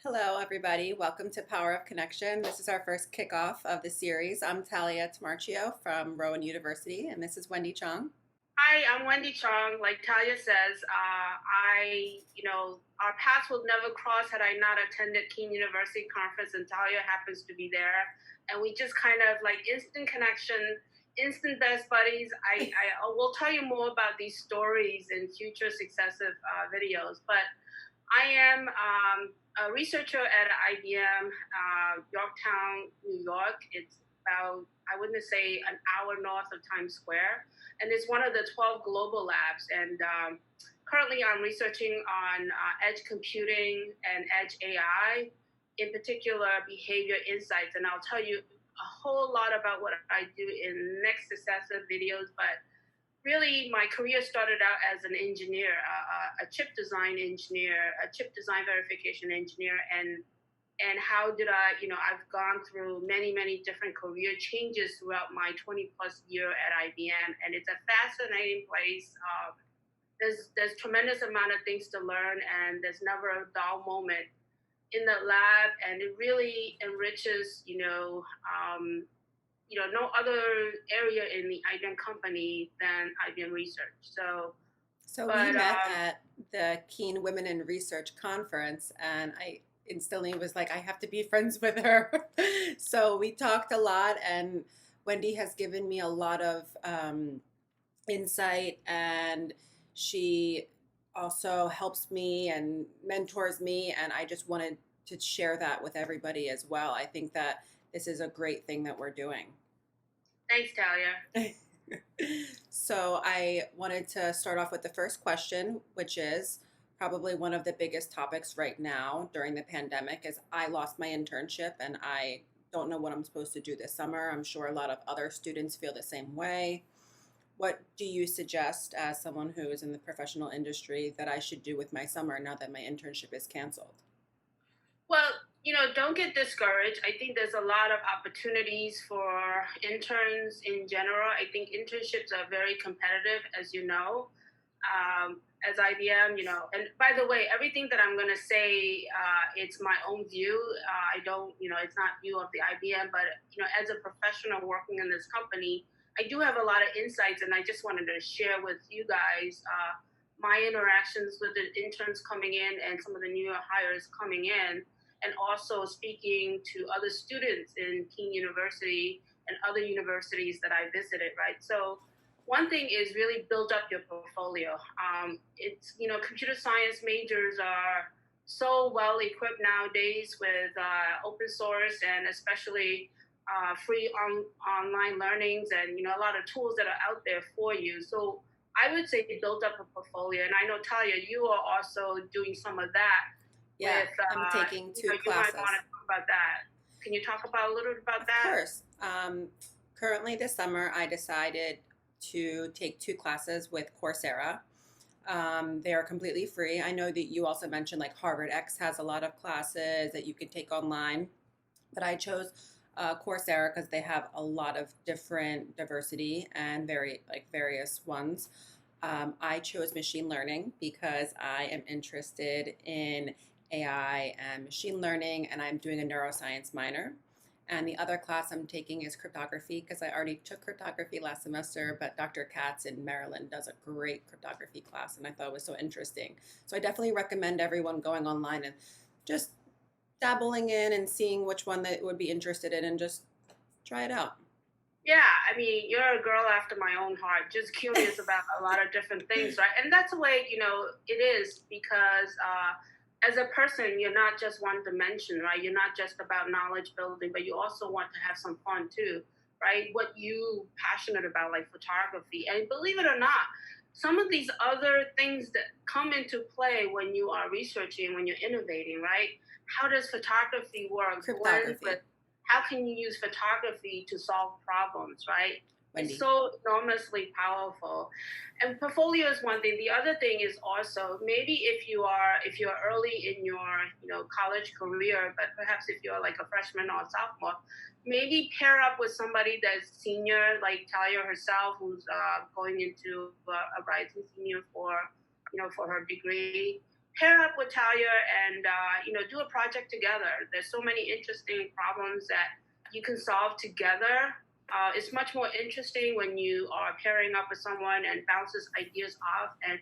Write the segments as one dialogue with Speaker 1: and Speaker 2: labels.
Speaker 1: Hello, everybody. Welcome to Power of Connection. This is our first kickoff of the series. I'm Talia Tomarchio from Rowan University, and this is Wendy Chong.
Speaker 2: Hi, I'm Wendy Chong. Like Talia says, our paths will never cross had I not attended Keene University conference, and Talia happens to be there. And we just kind of like instant connection, instant best buddies. I will tell you more about these stories in future successive videos, but I am a researcher at IBM, Yorktown, New York. It's about, I wouldn't say an hour north of Times Square. And it's one of the 12 global labs. And currently I'm researching on edge computing and edge AI, in particular behavior insights. And I'll tell you a whole lot about what I do in next successive videos, but really my career started out as an engineer, a chip design engineer, a chip design verification engineer, and how did I've gone through many different career changes throughout my 20 plus year at IBM, and it's a fascinating place. There's tremendous amount of things to learn, and there's never a dull moment in the lab, and it really enriches no other area in the IBM company than IBM Research.
Speaker 1: So we
Speaker 2: But
Speaker 1: met at the Keene Women in Research Conference, and I instantly was like, I have to be friends with her. So we talked a lot, and Wendy has given me a lot of insight, and she also helps me and mentors me, and I just wanted to share that with everybody as well. I think that this is a great thing that we're doing.
Speaker 2: thanks, Talia.
Speaker 1: So I wanted to start off with the first question, which is probably one of the biggest topics right now during the pandemic is I lost my internship and I don't know what I'm supposed to do this summer. I'm sure a lot of other students feel the same way. What do you suggest as someone who is in the professional industry that I should do with my summer now that my internship is canceled?
Speaker 2: Well, don't get discouraged. I think there's a lot of opportunities for interns in general. I think internships are very competitive, as you know. As IBM, and by the way, everything that I'm going to say, it's my own view. I don't, it's not view of the IBM, but, as a professional working in this company, I do have a lot of insights, and I just wanted to share with you guys my interactions with the interns coming in and some of the new hires coming in, and also speaking to other students in Keene University and other universities that I visited, right? So one thing is really build up your portfolio. Computer science majors are so well equipped nowadays with open source and especially free online learnings and a lot of tools that are out there for you. So I would say build up a portfolio. And I know Talia, you are also doing some of that.
Speaker 1: Yeah,
Speaker 2: With
Speaker 1: I'm taking two
Speaker 2: you might
Speaker 1: classes.
Speaker 2: want to talk about that. Can you talk about a little bit about
Speaker 1: Of
Speaker 2: that?
Speaker 1: course. Currently this summer, I decided to take two classes with Coursera. They are completely free. I know that you also mentioned like Harvard X has a lot of classes that you can take online, but I chose Coursera because they have a lot of different diversity and various ones. I chose machine learning because I am interested in AI and machine learning, and I'm doing a neuroscience minor. And the other class I'm taking is cryptography because I already took cryptography last semester, but Dr. Katz in Maryland does a great cryptography class, and I thought it was so interesting. So I definitely recommend everyone going online and just dabbling in and seeing which one they would be interested in and just try it out.
Speaker 2: Yeah, I mean, you're a girl after my own heart, just curious about a lot of different things, right? And that's the way, it is because as a person, you're not just one dimension, right? You're not just about knowledge building, but you also want to have some fun too, right? What you passionate about, like photography. And believe it or not, some of these other things that come into play when you are researching, when you're innovating, right? How does photography work? Blend
Speaker 1: Cryptography,
Speaker 2: with how can you use photography to solve problems, right? It's
Speaker 1: Wendy.
Speaker 2: so enormously powerful. And portfolio is one thing. The other thing is also maybe if you're early in your college career, but perhaps if you're like a freshman or a sophomore, maybe pair up with somebody that's senior, like Talia herself, who's going into a rising senior for for her degree. pair up with Talia and do a project together. There's so many interesting problems that you can solve together. It's much more interesting when you are pairing up with someone and bounces ideas off, and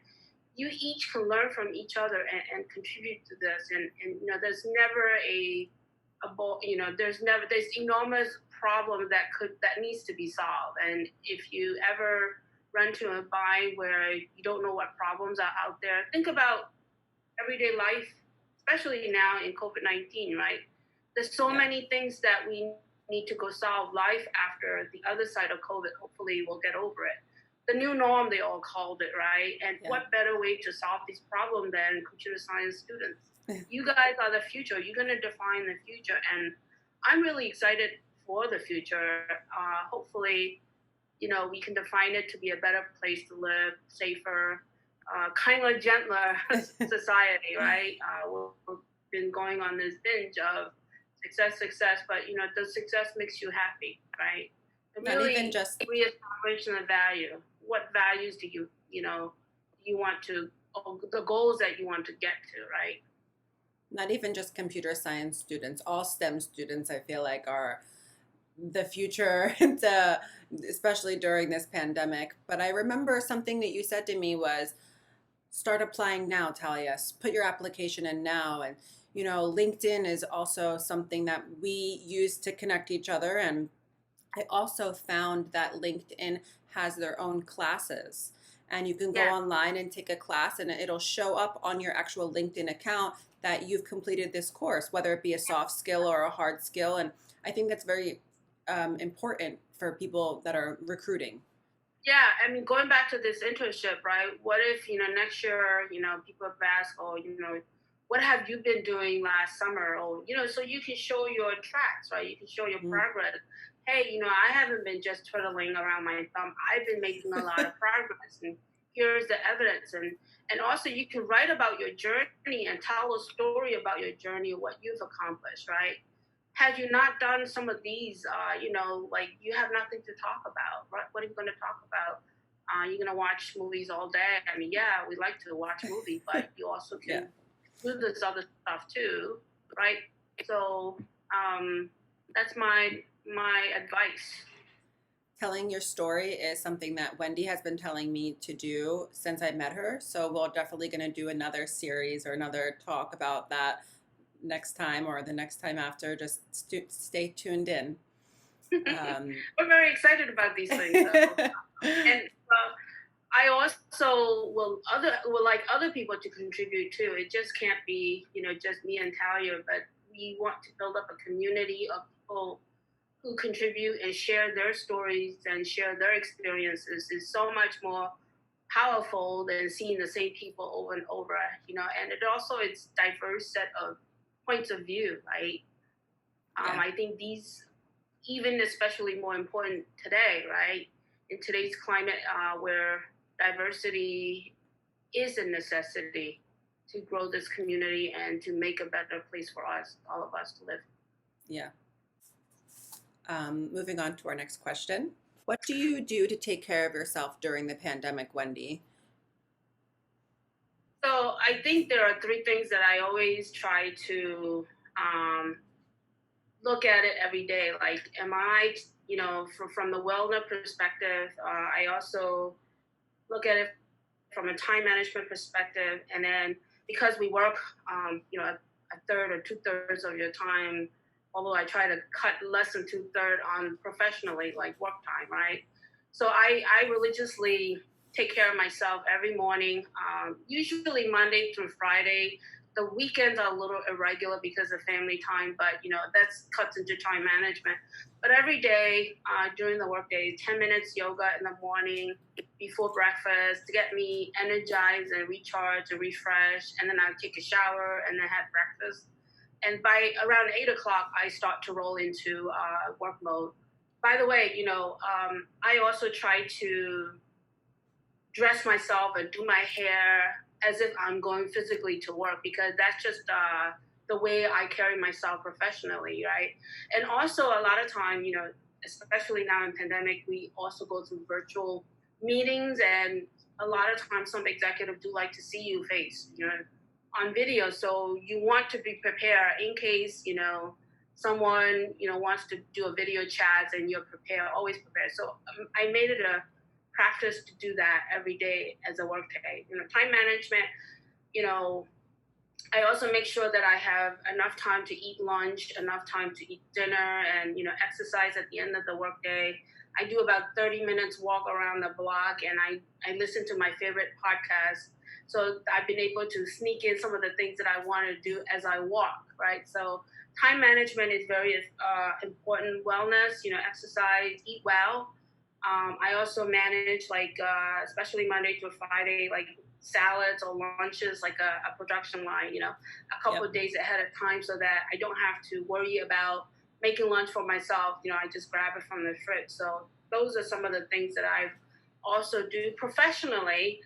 Speaker 2: you each can learn from each other and contribute to this. And there's never there's enormous problem that needs to be solved. And if you ever run to a bind where you don't know what problems are out there, think about everyday life, especially now in COVID-19, right? There's so many things that we need to go solve life after the other side of COVID. Hopefully, we'll get over it. The new norm, they all called it, right? And what better way to solve this problem than computer science students? You guys are the future. You're going to define the future. And I'm really excited for the future. Hopefully, we can define it to be a better place to live, safer, kinder, gentler society, right? We've been going on this binge of success, but does success makes you happy, right? And
Speaker 1: Not
Speaker 2: really
Speaker 1: even just
Speaker 2: reestablish the value. What values do you want to, the goals that you want to get to, right?
Speaker 1: not even just computer science students, all STEM students, I feel like, are the future, especially during this pandemic. But I remember something that you said to me was, start applying now, Talia. Put your application in now. And, LinkedIn is also something that we use to connect each other. And I also found that LinkedIn has their own classes. And you can go online and take a class, and it'll show up on your actual LinkedIn account that you've completed this course, whether it be a soft skill or a hard skill. And I think that's very important for people that are recruiting.
Speaker 2: Yeah, I mean, going back to this internship, right? What if, next year, people have asked, oh, what have you been doing last summer? Or, so you can show your tracks, right? You can show your progress. Hey, I haven't been just twiddling around my thumb. I've been making a lot of progress, and here's the evidence. And also you can write about your journey and tell a story about your journey, what you've accomplished, right? Had you not done some of these, you have nothing to talk about. Right? What are you going to talk about? You're going to watch movies all day. I mean, yeah, we like to watch movies, but you also can do this other stuff too, right? So that's my advice.
Speaker 1: Telling your story is something that Wendy has been telling me to do since I met her. So we're definitely going to do another series or another talk about that next time or the next time after. Just stay tuned in.
Speaker 2: We're very excited about these things, though. And I also will like other people to contribute too. It just can't be just me and Talia, but we want to build up a community of people who contribute and share their stories and share their experiences. Is so much more powerful than seeing the same people over and over. And it's diverse set of points of view, right? I think these, even especially more important today, right? In today's climate, where diversity is a necessity to grow this community and to make a better place for us, all of us, to live.
Speaker 1: Yeah. Moving on to our next question. What do you do to take care of yourself during the pandemic, Wendy?
Speaker 2: So I think there are three things that I always try to look at it every day. Like, am I, from the wellness perspective, I also look at it from a time management perspective. And then because we work, a third or 2/3 of your time, although I try to cut less than 2/3 on professionally, like work time, right? So I religiously take care of myself every morning, usually Monday through Friday. The weekends are a little irregular because of family time, but that's cuts into time management. But every day during the workday, 10 minutes yoga in the morning before breakfast to get me energized and recharged and refreshed. And then I take a shower and then have breakfast. And by around 8 o'clock, I start to roll into work mode. By the way, I also try to dress myself and do my hair as if I'm going physically to work, because that's just the way I carry myself professionally, right? And also a lot of time, especially now in pandemic, we also go through virtual meetings, and a lot of times some executives do like to see you face, on video. So you want to be prepared in case, someone, wants to do a video chat, and you're prepared, always prepared. So I made it a practice to do that every day as a work day. Time management, you know, I also make sure that I have enough time to eat lunch, enough time to eat dinner, and exercise at the end of the workday. I do about 30 minutes walk around the block, and I listen to my favorite podcast. So I've been able to sneak in some of the things that I want to do as I walk, right? So time management is very important. Wellness, exercise, eat well. I also manage especially Monday through Friday, like salads or lunches, like a production line, a couple
Speaker 1: Yep.
Speaker 2: of days ahead of time, so that I don't have to worry about making lunch for myself. I just grab it from the fridge. So those are some of the things that I also do professionally.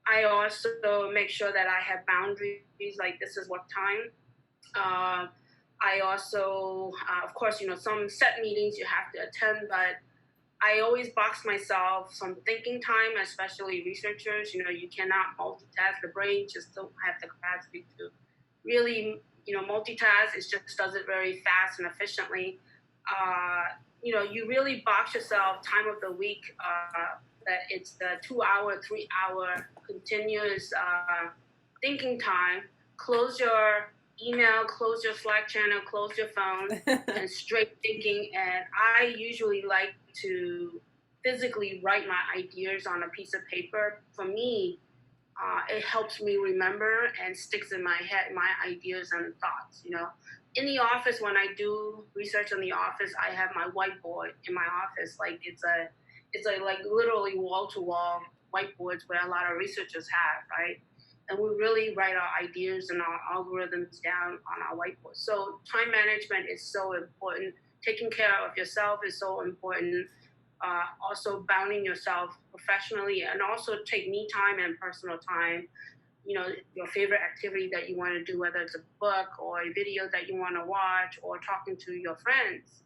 Speaker 2: I also make sure that I have boundaries, like this is what time. Uh, I also, of course, some set meetings you have to attend, but I always box myself some thinking time, especially researchers. You cannot multitask. The brain just don't have the capacity to really, multitask. It just does it very fast and efficiently. You really box yourself time of the week, that it's the 2 hour, 3 hour continuous thinking time. Close your email, close your Slack channel, close your phone, and straight thinking. And I usually like to physically write my ideas on a piece of paper. For me, it helps me remember and sticks in my head my ideas and thoughts. In the office, when I do research in the office, I have my whiteboard in my office. Like it's a like literally wall to wall whiteboards where a lot of researchers have, right? And we really write our ideas and our algorithms down on our whiteboard. So time management is so important. Taking care of yourself is so important. Also bounding yourself professionally, and also take me time and personal time. Your favorite activity that you want to do, whether it's a book or a video that you want to watch or talking to your friends.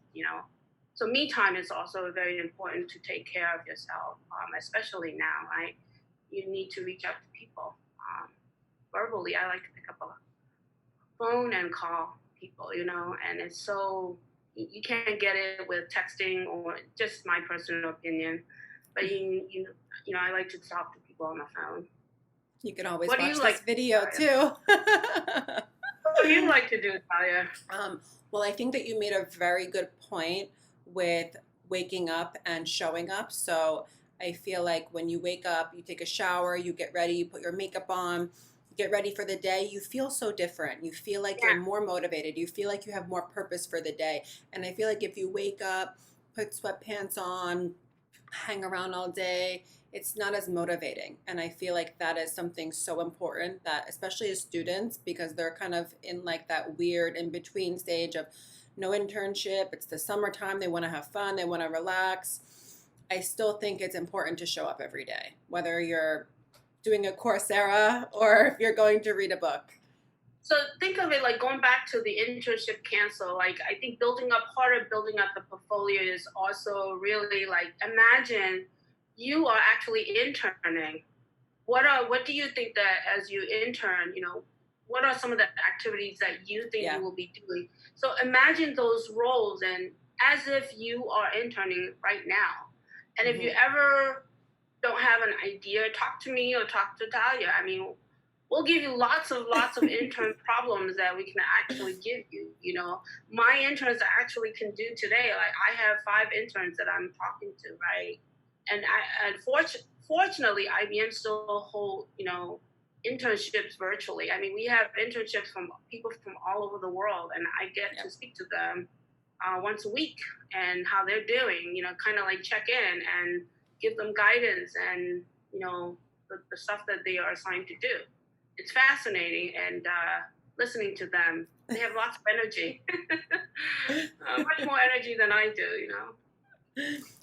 Speaker 2: So me time is also very important to take care of yourself, especially now, right? You need to reach out to people. Verbally, I like to pick up a phone and call people, and it's so you can't get it with texting or just my personal opinion, but I like to talk to people on the phone.
Speaker 1: You can always
Speaker 2: What do
Speaker 1: watch
Speaker 2: you
Speaker 1: this
Speaker 2: like?
Speaker 1: video too.
Speaker 2: What do you like to do, Talia?
Speaker 1: Well, I think that you made a very good point with waking up and showing up. So I feel like when you wake up, you take a shower, you get ready, you put your makeup on, get ready for the day, you feel so different. You feel like you're
Speaker 2: Yeah,
Speaker 1: more motivated. You feel like you have more purpose for the day. And I feel like if you wake up, put sweatpants on, hang around all day, it's not as motivating. And I feel like that is something so important, that especially as students, because they're kind of in like that weird in between stage of no internship, it's the summertime, they want to have fun, they want to relax. I still think it's important to show up every day, whether you're doing a Coursera or if you're going to read a book.
Speaker 2: so think of it like going back to the internship cancel. Like I think part of building up the portfolio is also really like, imagine you are actually interning. What do you think that as you intern, what are some of the activities that you think
Speaker 1: Yeah.
Speaker 2: you will be doing? So imagine those roles, and as if you are interning right now. And if you
Speaker 1: Mhm.
Speaker 2: ever don't have an idea, talk to me or talk to Talia. I mean, we'll give you lots of intern problems that we can actually give you. My interns actually can do today. Like I have 5 interns that I'm talking to, right? And fortunately, IBM still hold internships virtually. I mean, we have internships from people from all over the world, and I get to
Speaker 1: Yep.
Speaker 2: speak to them once a week and how they're doing. Kind of like check in and give them guidance and the stuff that they are assigned to do. It's fascinating, and listening to them. They have lots of energy, much more energy than I do.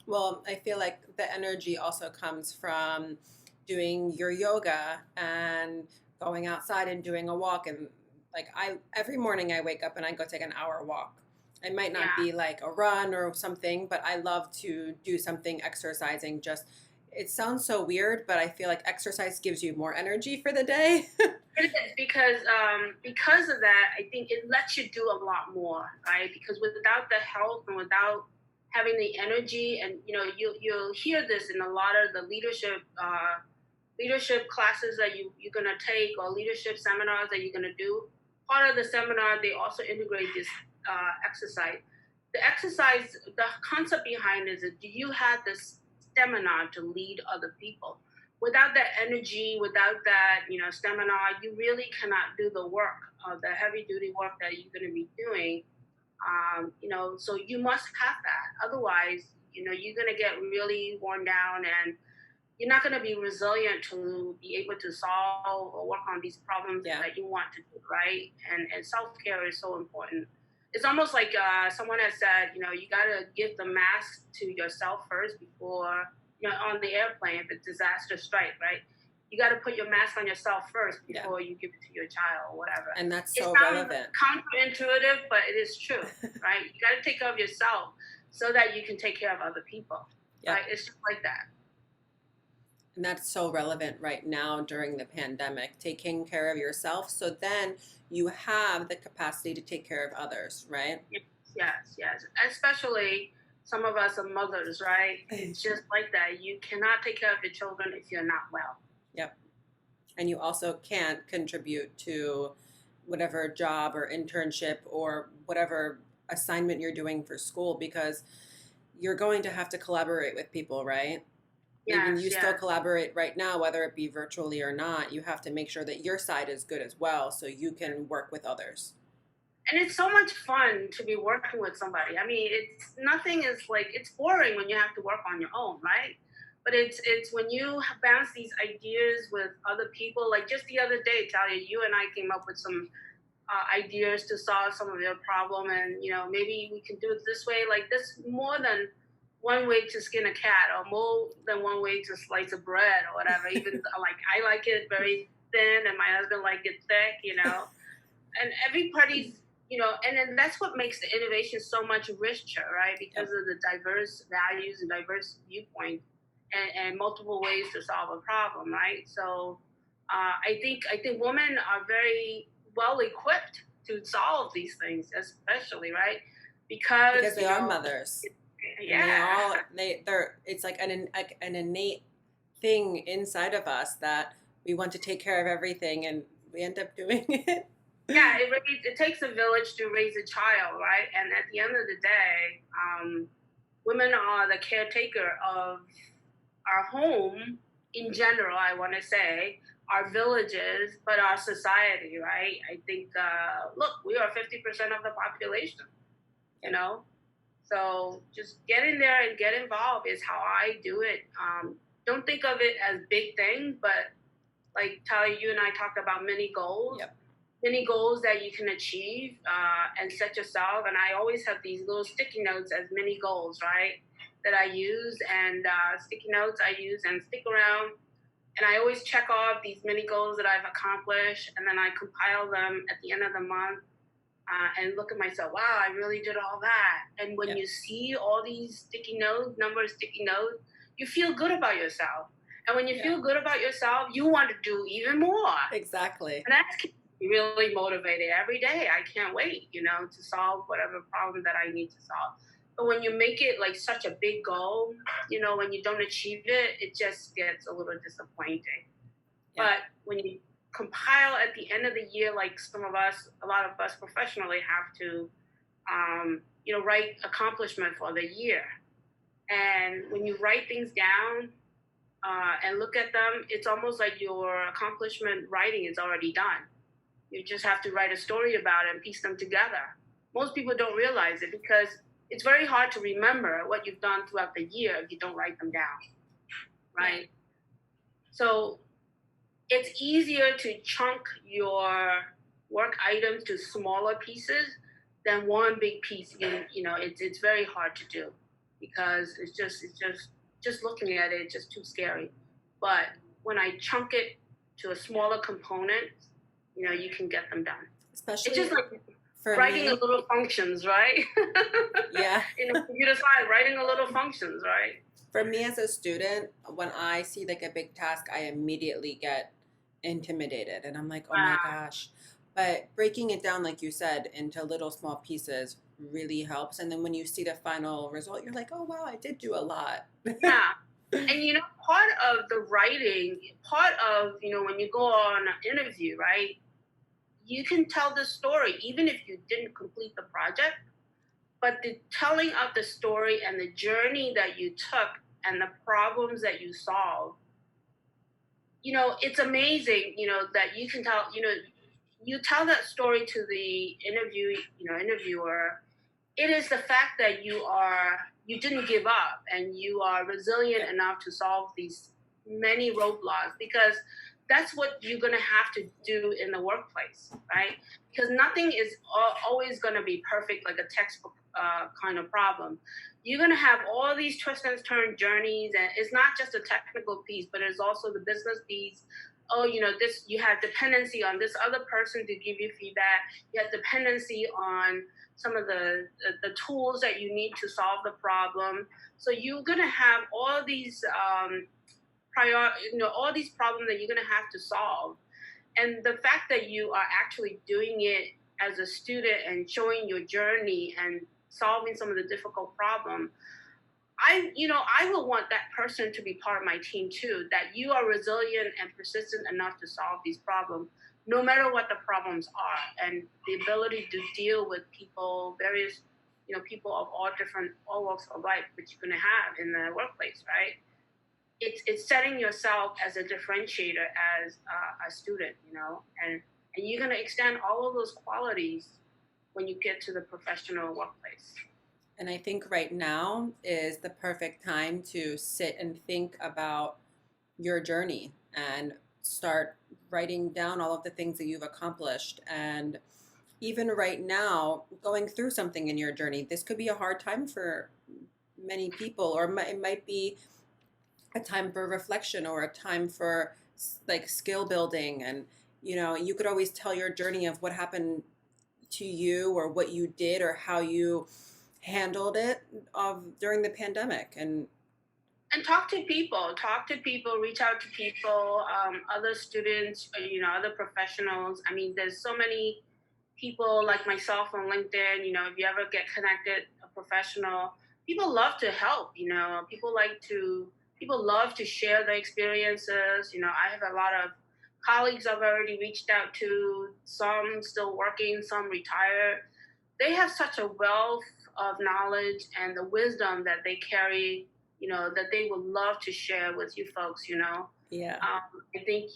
Speaker 1: Well, I feel like the energy also comes from doing your yoga and going outside and doing a walk. And like I every morning I wake up and I go take an hour walk. It might not
Speaker 2: Yeah.
Speaker 1: be like a run or something, but I love to do something exercising. Just it sounds so weird, but I feel like exercise gives you more energy for the day.
Speaker 2: It is, because of that, I think it lets you do a lot more, right? Because without the help and without having the energy, and you'll hear this in a lot of the leadership classes that you're gonna take, or leadership seminars that you're gonna do. Part of the seminar, they also integrate this exercise. The exercise, the concept behind it is, do you have the stamina to lead other people? Without that energy, without that stamina, you really cannot do the work, the heavy duty work that you're going to be doing. So you must have that. Otherwise, you're going to get really worn down, and you're not going to be resilient to be able to solve or work on these problems
Speaker 1: Yeah.
Speaker 2: that you want to do, right? And self-care is so important. It's almost like someone has said, you got to give the mask to yourself first before, on the airplane, if a disaster strikes, right? You got to put your mask on yourself first before you give it to your child or whatever.
Speaker 1: And that's
Speaker 2: it
Speaker 1: so
Speaker 2: sounds
Speaker 1: relevant.
Speaker 2: counterintuitive, but it is true, right? You got to take care of yourself so that you can take care of other people, right? It's just like that.
Speaker 1: And that's so relevant right now during the pandemic, taking care of yourself so then you have the capacity to take care of others, right?
Speaker 2: Yes. Especially some of us are mothers, right? It's just like that. You cannot take care of your children if you're not well.
Speaker 1: Yep. And you also can't contribute to whatever job or internship or whatever assignment you're doing for school, because you're going to have to collaborate with people, right? Even you still collaborate right now, whether it be virtually or not. You have to make sure that your side is good as well, so you can work with others.
Speaker 2: And it's so much fun to be working with somebody. I mean, it's boring when you have to work on your own, right? But it's when you bounce these ideas with other people. Like just the other day, Talia, you and I came up with some ideas to solve some of your problem, and maybe we can do it this way. Like this, more than one way to skin a cat, or more than one way to slice a bread, or whatever. Even like I like it very thin, and my husband like it thick, and everybody's. And then that's what makes the innovation so much richer, right? Because of the diverse values and diverse viewpoints, and multiple ways to solve a problem, right? So I think women are very well equipped to solve these things, especially, right? Because
Speaker 1: they are mothers.
Speaker 2: Yeah.
Speaker 1: They're it's like an innate thing inside of us that we want to take care of everything, and we end up doing it.
Speaker 2: Yeah, it takes a village to raise a child, right? And at the end of the day, women are the caretaker of our home in general, I want to say, our villages, but our society, right? I think, look, we are 50% of the population, So just get in there and get involved is how I do it. Don't think of it as big things, but like Talia, you and I talked about mini goals.
Speaker 1: Yep.
Speaker 2: Many goals that you can achieve and set yourself. And I always have these little sticky notes as mini goals, right? That I use, and sticky notes I use and stick around. And I always check off these mini goals that I've accomplished, and then I compile them at the end of the month and look at myself. Wow, I really did all that. And when you see all these sticky notes, number of sticky notes, you feel good about yourself. And when you feel good about yourself, you want to do even more.
Speaker 1: Exactly.
Speaker 2: And that's really motivated every day. I can't wait, to solve whatever problem that I need to solve. But when you make it like such a big goal, when you don't achieve it, it just gets a little disappointing. Yeah. But when you compile at the end of the year, like a lot of us professionally have to, write accomplishment for the year. And when you write things down and look at them, it's almost like your accomplishment writing is already done. You just have to write a story about it and piece them together. Most people don't realize it because it's very hard to remember what you've done throughout the year if you don't write them down, right? Yeah. So it's easier to chunk your work items to smaller pieces than one big piece. It's very hard to do because it's just looking at it, it's just too scary. But when I chunk it to a smaller component, you can get them done.
Speaker 1: Especially
Speaker 2: it's just like writing a little functions, right?
Speaker 1: Yeah.
Speaker 2: In a computer side, writing a little functions, right?
Speaker 1: For me as a student, when I see like a big task, I immediately get intimidated. And I'm like, oh my
Speaker 2: Wow.
Speaker 1: gosh. But breaking it down, like you said, into little small pieces really helps. And then when you see the final result, you're like, oh wow, I did do a lot.
Speaker 2: Yeah. And part of the writing, part of, when you go on an interview, right? You can tell the story even if you didn't complete the project, but the telling of the story and the journey that you took and the problems that you solved, it's amazing, that you can tell, you tell that story to the interviewer. It is the fact that you didn't give up and you are resilient
Speaker 1: Yep.
Speaker 2: enough to solve these many roadblocks, because that's what you're going to have to do in the workplace, right? Because nothing is always going to be perfect like a textbook kind of problem. You're going to have all these twists and turn journeys, and it's not just a technical piece, but it's also the business piece. Oh, this, you have dependency on this other person to give you feedback. You have dependency on some of the tools that you need to solve the problem. So you're gonna have all these all these problems that you're gonna have to solve. And the fact that you are actually doing it as a student and showing your journey and solving some of the difficult problems, I will want that person to be part of my team too, that you are resilient and persistent enough to solve these problems, no matter what the problems are, and the ability to deal with people, various, people of all walks of life, which you're going to have in the workplace, right? It's setting yourself as a differentiator as a student, and you're going to extend all of those qualities when you get to the professional workplace.
Speaker 1: And I think right now is the perfect time to sit and think about your journey and start writing down all of the things that you've accomplished. And even right now, going through something in your journey, this could be a hard time for many people, or it might be a time for reflection or a time for like skill building. And, you could always tell your journey of what happened to you or what you did or how you handled it during the pandemic.
Speaker 2: And talk to people, reach out to people, other students, other professionals. I mean, there's so many people like myself on LinkedIn. If you ever get connected, a professional, people love to help. People love to share their experiences. I have a lot of colleagues I've already reached out to, some still working, some retired. They have such a wealth of knowledge and the wisdom that they carry, that they would love to share with you folks.
Speaker 1: Yeah.
Speaker 2: I think,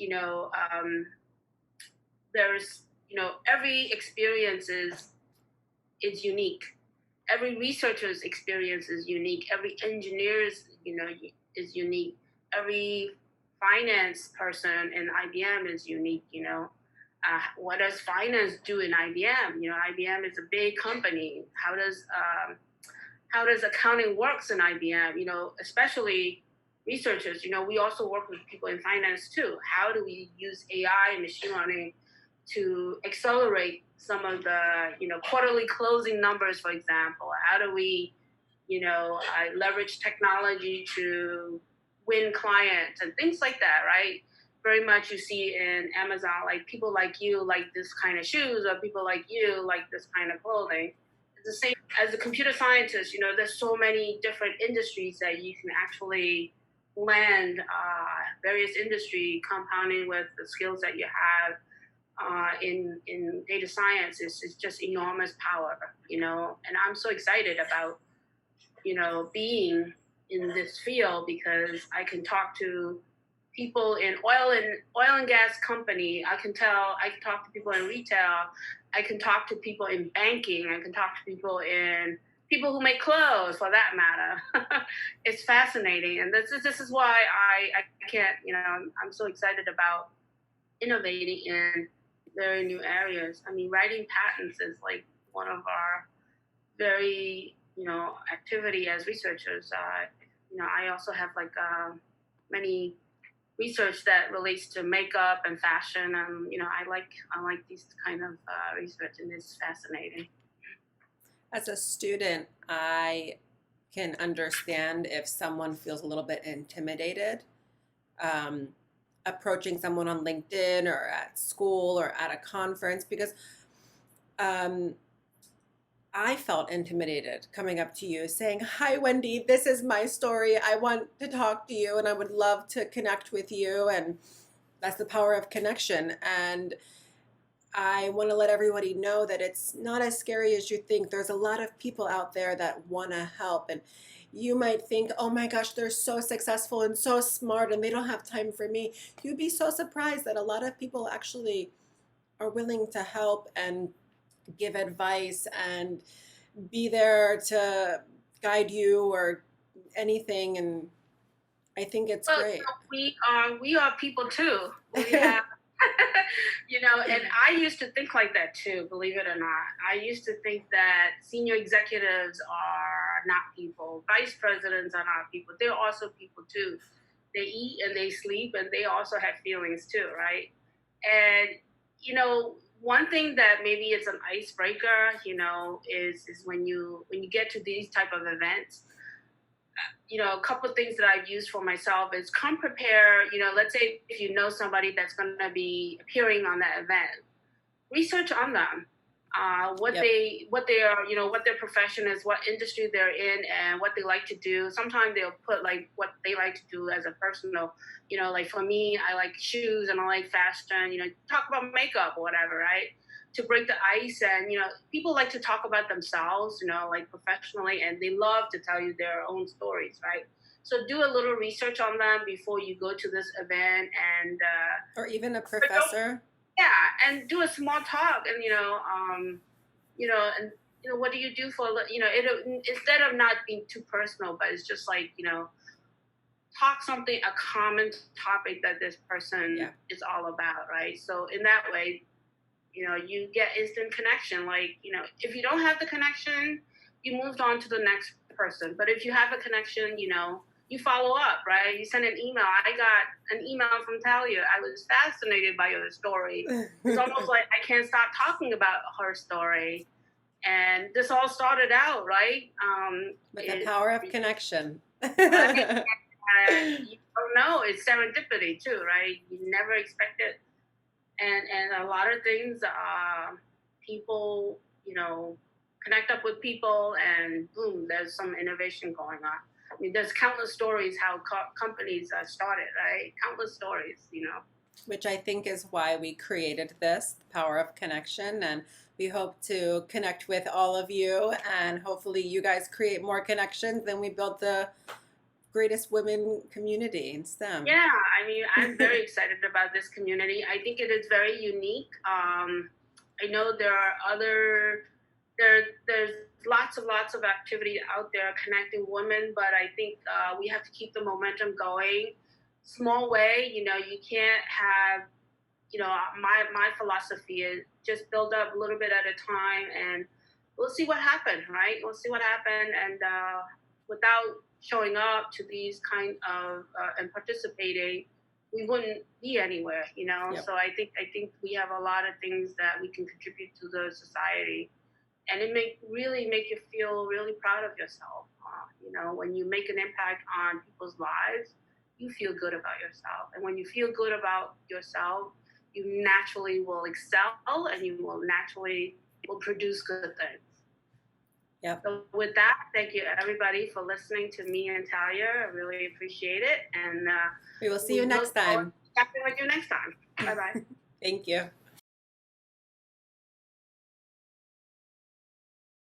Speaker 2: there's, every experience is unique. Every researcher's experience is unique. Every engineer's, is unique. Every finance person in IBM is unique. What does finance do in IBM? IBM is a big company. How does accounting works in IBM? Especially researchers. We also work with people in finance too. How do we use AI and machine learning to accelerate some of the quarterly closing numbers, for example? How do we leverage technology to win clients and things like that, right? Very much you see in Amazon, like people like you like this kind of shoes, or people like you like this kind of clothing. It's the same as a computer scientist. There's so many different industries that you can actually blend various industry compounding with the skills that you have in data science is just enormous power, and I'm so excited about, being in this field, because I can talk to people in oil and gas company. I can talk to people in retail. I can talk to people in banking. I can talk to people who make clothes, for that matter. It's fascinating, and this is why I can't. I'm so excited about innovating in very new areas. I mean, writing patents is like one of our very activity as researchers. I also have like many research that relates to makeup and fashion, and I like these kind of research, and it's fascinating.
Speaker 1: As a student, I can understand if someone feels a little bit intimidated um, approaching someone on LinkedIn or at school or at a conference because um, I felt intimidated coming up to you saying, "Hi, Wendy, this is my story. I want to talk to you and I would love to connect with you." And that's the power of connection. And I want to let everybody know that it's not as scary as you think. There's a lot of people out there that want to help. And you might think, oh my gosh, they're so successful and so smart and they don't have time for me. You'd be so surprised that a lot of people actually are willing to help and give advice and be there to guide you or anything. And I think it's
Speaker 2: Well,
Speaker 1: great.
Speaker 2: we are people too. We have, and I used to think like that too, believe it or not. I used to think that senior executives are not people, vice presidents are not people. They're also people too. They eat and they sleep and they also have feelings too, right? And one thing that maybe it's an icebreaker, is when you get to these type of events, a couple of things that I've used for myself is come prepare. Let's say if you know somebody that's going to be appearing on that event, research on them, what
Speaker 1: Yep.
Speaker 2: they are, what their profession is, what industry they're in, and what they like to do. Sometimes they'll put like what they like to do as a personal, like for me, I like shoes and I like fashion. Talk about makeup or whatever, right? To break the ice, and people like to talk about themselves, like professionally, and they love to tell you their own stories, right? So do a little research on them before you go to this event, and
Speaker 1: Or even a
Speaker 2: but don't
Speaker 1: professor.
Speaker 2: yeah, and do a small talk, and and what do you do for it, instead of not being too personal, but it's just like talk something a common topic that this person
Speaker 1: Yeah.
Speaker 2: is all about, right? So in that way, you get instant connection. Like if you don't have the connection, you moved on to the next person. But if you have a connection, you follow up, right? You send an email. I got an email from Talia. I was fascinated by your story. It's almost like I can't stop talking about her story. And this all started out, right?
Speaker 1: With the power of connection.
Speaker 2: Right? And you don't know, it's serendipity too, right? You never expect it. And a lot of things, people, connect up with people, and boom, there's some innovation going on. I mean, there's countless stories how companies started, right? Countless stories.
Speaker 1: Which I think is why we created this, the power of connection. And we hope to connect with all of you. And hopefully, you guys create more connections. Then we build the greatest women community in STEM.
Speaker 2: Yeah, I mean, I'm very excited about this community. I think it is very unique. I know there are there's lots of activity out there connecting women, but I think we have to keep the momentum going. Small way, you can't have, my philosophy is just build up a little bit at a time, and we'll see what happens, right? We'll see what happens, and without showing up to these kind of and participating, we wouldn't be anywhere.
Speaker 1: Yep.
Speaker 2: So I think we have a lot of things that we can contribute to the society, and it really make you feel really proud of yourself. When you make an impact on people's lives, you feel good about yourself, and when you feel good about yourself, you naturally will excel, and you will naturally will produce good things.
Speaker 1: Yep.
Speaker 2: So with that, thank you everybody for listening to me and Talia. I really appreciate it, and
Speaker 1: We will see
Speaker 2: we
Speaker 1: you next
Speaker 2: look forward
Speaker 1: time.
Speaker 2: to chatting with you next time. Bye bye.
Speaker 1: Thank you.